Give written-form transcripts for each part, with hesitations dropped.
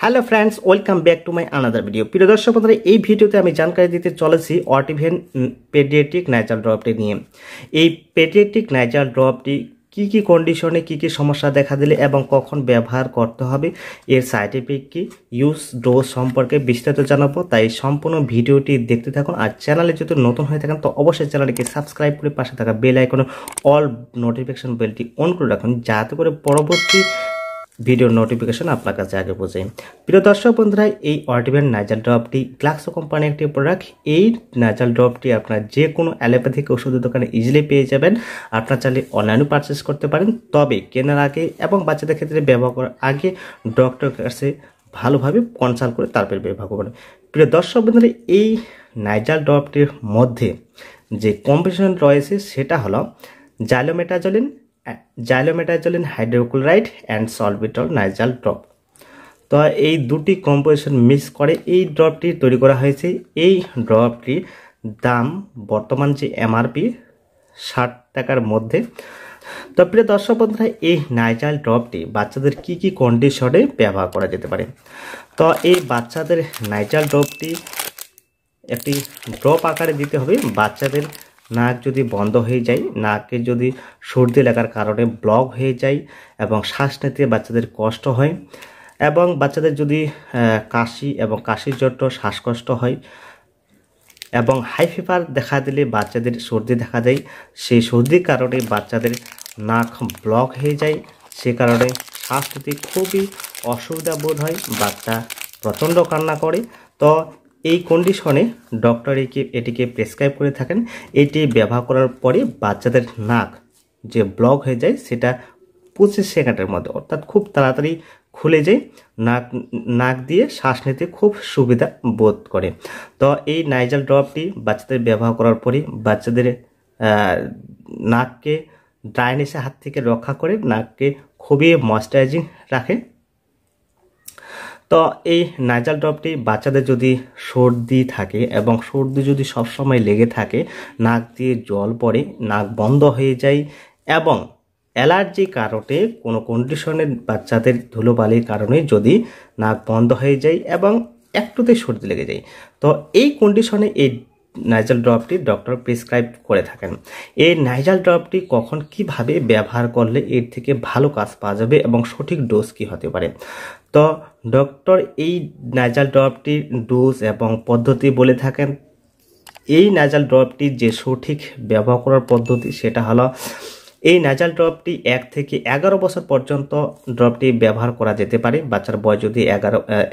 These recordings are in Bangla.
Hello friends welcome back to my another video. प्रिय दर्शक बंधुरा এই ভিডিওতে আমি জানকারি দিতে চলেছি অটিভিন পেডিয়াট্রিক নাইজাল ড্রপটি নিয়ে। এই পেডিয়াট্রিক নাইজাল ড্রপটি কি কন্ডিশনে কি সমস্যা দেখা দিলে এবং কখন ব্যবহার করতে হবে, এর সাইড ইফেক্ট কি, ইউজ ডোজ সম্পর্কে বিস্তারিত জানাবো। তাই সম্পূর্ণ ভিডিওটি দেখতে থাকুন। আর চ্যানেলে যদি নতুন হয়ে থাকেন তো অবশ্যই চ্যানেলটিকে সাবস্ক্রাইব করে পাশে থাকা বেল আইকনে অল নোটিফিকেশন বেলটি অন করে রাখুন, যাতে করে পরবর্তী ভিডিও নোটিফিকেশন আপনার কাছে আগে পৌঁছে। প্রিয় দর্শক বন্ধুরা, এই অটিভিন নাইজাল ড্রপটি গ্লাক্সো কোম্পানির একটি প্রোডাক্ট। এই নাইজাল ড্রপটি আপনার যে কোনো অ্যালোপ্যাথিক ওষুধের দোকানে ইজিলি পেয়ে যাবেন। আপনার চাইলে অনলাইনেও পারচেস করতে পারেন, তবে কেনার আগে এবং বাচ্চাদের ক্ষেত্রে ব্যবহার করার আগে ডক্টরের কাছে ভালোভাবে কনসাল্ট করে তারপরে ব্যবহার করবেন। প্রিয় দর্শক বন্ধুরা, এই নাইজাল ড্রপটির মধ্যে যে কম্বিনেশন রয়েছে সেটা হলো জাইলোমেটাজোলিন হাইড্রোক্লোরাইড অ্যান্ড সলবিটল নাইজাল ড্রপ। তো এই দুটি কম্পোজিশন মিক্স করে এই ড্রপটি তৈরি করা হয়েছে। এই ড্রপটির দাম বর্তমান যে এমআরপি 60 টাকার মধ্যে। তো প্রিয় দর্শক বন্ধুরা, এই নাইজাল ড্রপটি বাচ্চাদের কি কন্ডিশনে ব্যবহার করা যেতে পারে। তো এই বাচ্চাদের নাইজাল ড্রপটি একটি ড্রপ আকারে দিতে হবে। বাচ্চাদের নাক যদি বন্ধ হয়ে যায়, নাকে যদি সর্দি লাগার কারণে ব্লক হয়ে যায় এবং শ্বাস নিতে বাচ্চাদের কষ্ট হয়, এবং বাচ্চাদের যদি কাশি এবং কাশির জন্য শ্বাসকষ্ট হয় এবং হাই ফিভার দেখা দিলে বাচ্চাদের সর্দি দেখা যায়, সেই সর্দির কারণে বাচ্চাদের নাক ব্লক হয়ে যায়, সে কারণে শ্বাস নিতে খুবই অসুবিধা বোধ হয়, বাচ্চা প্রচণ্ড কান্না করে। তো এই কন্ডিশনে ডক্টর এটিকে প্রেসক্রাইব করে থাকেন। এটি ব্যবহার করার পরে বাচ্চাদের নাক যে ব্লক হয়ে যায় সেটা 25 সেকেন্ডের মধ্যে, অর্থাৎ খুব তাড়াতাড়ি খুলে যায়। নাক দিয়ে শ্বাস নিতে খুব সুবিধা বোধ করে। তো এই নাইজাল ড্রপটি বাচ্চাদের ব্যবহার করার পরে বাচ্চাদের নাককে ড্রাইনেসের হাত থেকে রক্ষা করে, নাককে খুবই ময়েশ্চারাইজিং রাখে। তো এই নাইজাল ড্রপটি বাচ্চাদের যদি সর্দি থাকে এবং সর্দি যদি সবসময় লেগে থাকে, নাক দিয়ে জল পড়ে, নাক বন্ধ হয়ে যায় এবং অ্যালার্জির কারণে কোনো কন্ডিশনের বাচ্চাদের ধুলোবালির কারণে যদি নাক বন্ধ হয়ে যায় এবং একটুতে সর্দি লেগে যায়, তো এই কন্ডিশনে এই নাইজাল ড্রপটি ডক্টর প্রেসক্রাইব করে থাকেন। এই নাইজাল ড্রপটি কখন কিভাবে ব্যবহার করলে এর থেকে ভালো কাজ পাওয়া যাবে এবং সঠিক ডোজ কি হতে পারে। তো ডক্টর এই নাইজাল ড্রপটির ডোজ এবং পদ্ধতি বলে থাকেন। এই নাইজাল ড্রপটির যে সঠিক ব্যবহার করার পদ্ধতি সেটা হলো, এই নাইজাল ড্রপটি 1 থেকে 11 বছর পর্যন্ত ড্রপটি ব্যবহার করা যেতে পারে। বাচ্চার বয়স যদি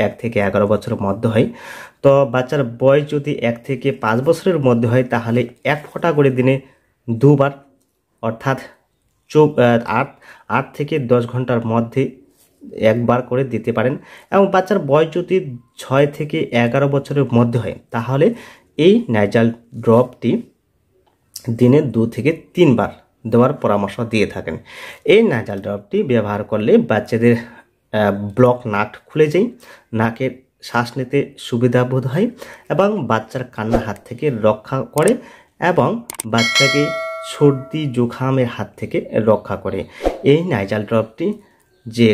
1 থেকে 11 বছরের মধ্যে হয়, তো বাচ্চার বয়স যদি 1 থেকে 5 বছরের মধ্যে হয় তাহলে 1 ফোঁটা করে দিনে 2 বার, অর্থাৎ 8 থেকে 10 ঘন্টার মধ্যে 1 বার করে দিতে পারেন। এবং বাচ্চার বয়স যদি 6 থেকে 11 বছরের মধ্যে হয় তাহলে এই নাইজাল ড্রপটি দিনে 2 থেকে 3 বার দেওয়ার পরামর্শ দিয়ে থাকেন। এই নাইজাল ড্রপটি ব্যবহার করলে বাচ্চাদের ব্লক নাক খুলে যায়, নাকের শ্বাস নিতে সুবিধা বোধ হয় এবং বাচ্চার কান্নার হাত থেকে রক্ষা করে এবং বাচ্চাকে সর্দি জুখামের হাত থেকে রক্ষা করে। এই নাইজাল ড্রপটি যে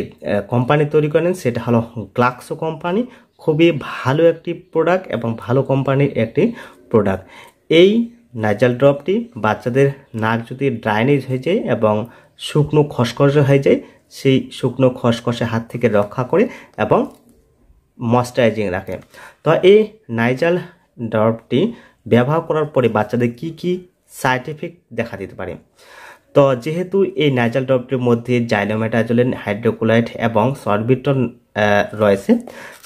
কোম্পানি তৈরি করেন সেটা হলো গ্লাক্সো কোম্পানি। খুবই ভালো একটি প্রোডাক্ট এবং ভালো কোম্পানির একটি প্রোডাক্ট। এই নাইজাল ড্রপটি বাচ্চাদের নাক যদি ড্রাইনেজ হয়ে যায় এবং শুকনো খসখসে হয়ে যায়, সেই শুকনো খসখসে হাত থেকে রক্ষা করে এবং ময়েশ্চারাইজিং রাখে। তো এই নাইজাল ড্রপটি ব্যবহার করার পরে বাচ্চাদের কি সাইড এফেক্ট দেখা দিতে পারে। তো যেহেতু এই নাইজাল ড্রপটির মধ্যে জাইলোমেটাজোলিন হাইড্রোক্লোরাইড এবং সলবিটল রয়েছে,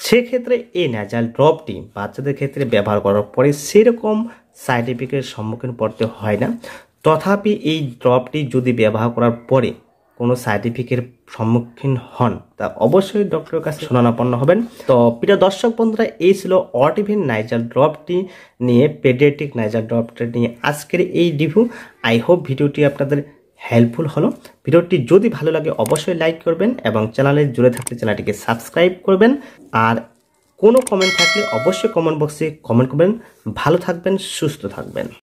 সেক্ষেত্রে এই নাইজাল ড্রপটি বাচ্চাদের ক্ষেত্রে ব্যবহার করার পরে সেরকম সাইড এফেক্টের সম্মুখীন পড়তে হয় না। তথাপি এই ড্রপটি যদি ব্যবহার করার পরে কোনো সাইড এফেক্টের সম্মুখীন হন তা অবশ্যই ডক্টরের কাছে শরণাপন্ন হবেন। তো প্রিয় দর্শক বন্ধুরা, এই ছিল অটিভিন নাইজাল ড্রপটি নিয়ে, পেডিয়াট্রিক নাইজাল ড্রপটি নিয়ে আজকের এই রিভিউ। আই হোপ ভিডিওটি আপনাদের হেল্পফুল হলো। ভিডিওটি যদি ভালো লাগে অবশ্যই লাইক করবেন এবং চ্যানেলে জুড়ে থাকলে চ্যানেলটিকে সাবস্ক্রাইব করবেন। আর কোনো কমেন্ট থাকলে অবশ্যই কমেন্ট বক্সে কমেন্ট করবেন। ভালো থাকবেন, সুস্থ থাকবেন।